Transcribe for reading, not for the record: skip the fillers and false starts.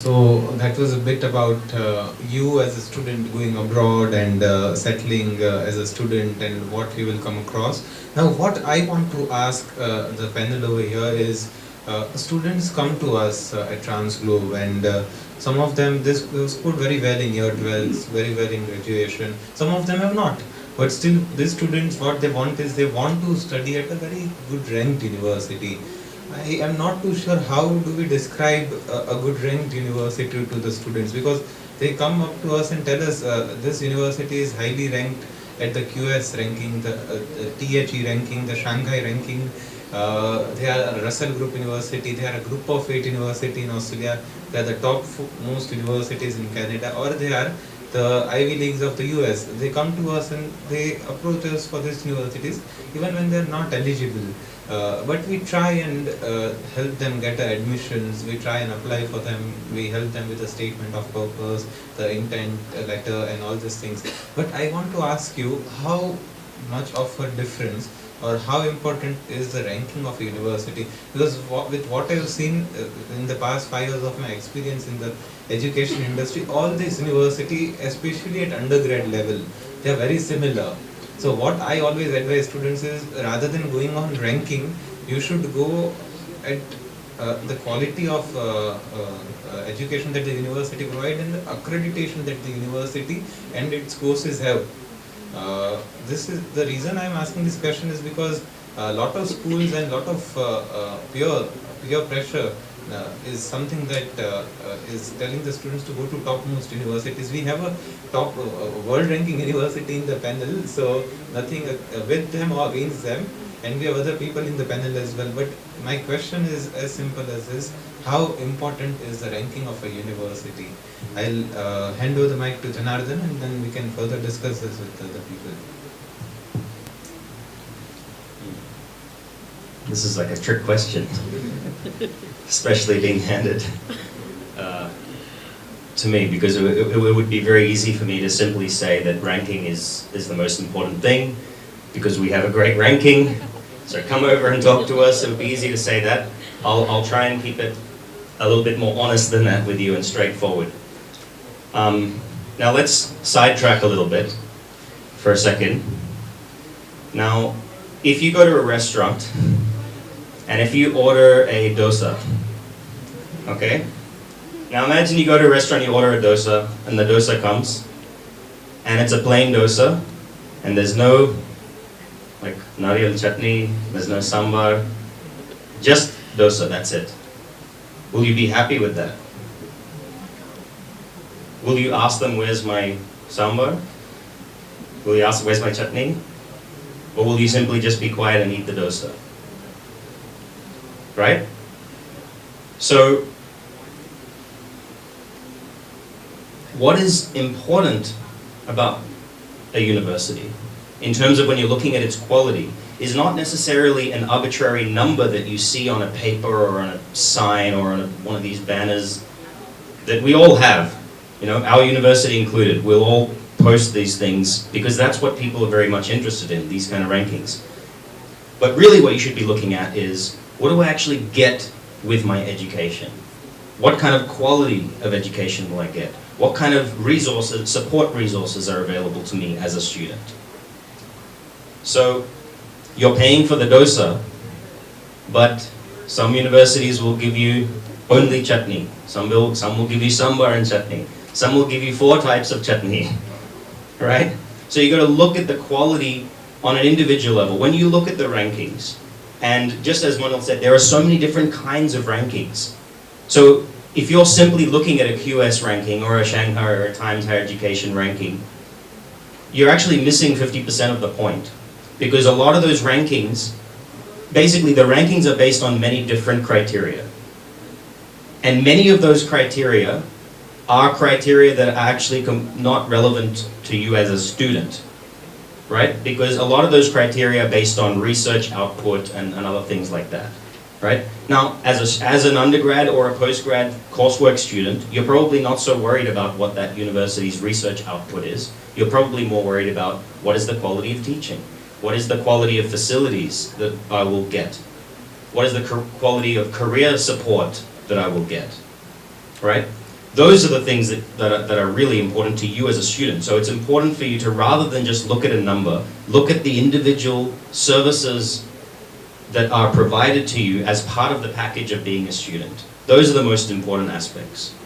So that was a bit about you as a student going abroad and settling as a student and what you will come across. Now what I want to ask the panel over here is students come to us at Transglobe and some of them this scored very well in year 12, very well in graduation. Some of them have not. But still these students what they want is they want to study at a very good ranked university. I am not too sure how do we describe a good ranked university to the students, because they come up to us and tell us this university is highly ranked at the QS ranking, the THE ranking, the Shanghai ranking. They are a Russell Group University, they are a group of 8 university in Australia, they are the top most universities in Canada, or they are the Ivy Leagues of the US. They come to us and they approach us for these universities even when they are not eligible. But we try and help them get admissions, we try and apply for them, we help them with the statement of purpose, the intent letter and all these things. But I want to ask you, how much of a difference or how important is the ranking of a university? Because with what I've seen in the past 5 years of my experience in the education industry, all these university, especially at undergrad level, they are very similar. So what I always advise students is, rather than going on ranking, you should go at the quality of education that the university provide and the accreditation that the university and its courses have. This is the reason I am asking this question, is because a lot of schools and lot of peer pressure is something that is telling the students to go to topmost universities. We have a top world ranking university in the panel, so nothing with them or against them, and we have other people in the panel as well. But my question is as simple as this: how important is the ranking of a university? I'll hand over the mic to Janardhan and then we can further discuss this with other people. This is like a trick question, especially being handed to me, because it would be very easy for me to simply say that ranking is the most important thing, because we have a great ranking, so come over and talk to us. It would be easy to say that. I'll try and keep it a little bit more honest than that with you and straightforward. Now let's sidetrack a little bit for a second. Now, if you go to a restaurant and if you order a dosa, okay? Now imagine you go to a restaurant, you order a dosa, and the dosa comes, and it's a plain dosa, and there's no like nariyal chutney, there's no sambar, just dosa, that's it. Will you be happy with that? Will you ask them, where's my sambar? Will you ask, where's my chutney? Or will you simply just be quiet and eat the dosa? Right? So, what is important about a university, in terms of when you're looking at its quality, is not necessarily an arbitrary number that you see on a paper or on a sign or on one of these banners that we all have. You know, our university included. We'll all post these things because that's what people are very much interested in, these kind of rankings. But really what you should be looking at is, what do I actually get with my education? What kind of quality of education will I get? What kind of resources, support resources are available to me as a student? So, you're paying for the dosa, but some universities will give you only chutney. Some will give you sambar and chutney. Some will give you 4 types of chutney, right? So you got to look at the quality on an individual level. When you look at the rankings, and just as Manal said, there are so many different kinds of rankings. So if you're simply looking at a QS ranking or a Shanghai or a Times Higher Education ranking, you're actually missing 50% of the point. Because a lot of those rankings, basically the rankings are based on many different criteria. And many of those criteria are criteria that are actually not relevant to you as a student, right? Because a lot of those criteria are based on research output and other things like that, right? Now, as an undergrad or a postgrad coursework student, you're probably not so worried about what that university's research output is. You're probably more worried about what is the quality of teaching, what is the quality of facilities that I will get, what is the quality of career support that I will get, right? Those are the things that are really important to you as a student. So it's important for you to, rather than just look at a number, look at the individual services that are provided to you as part of the package of being a student. Those are the most important aspects.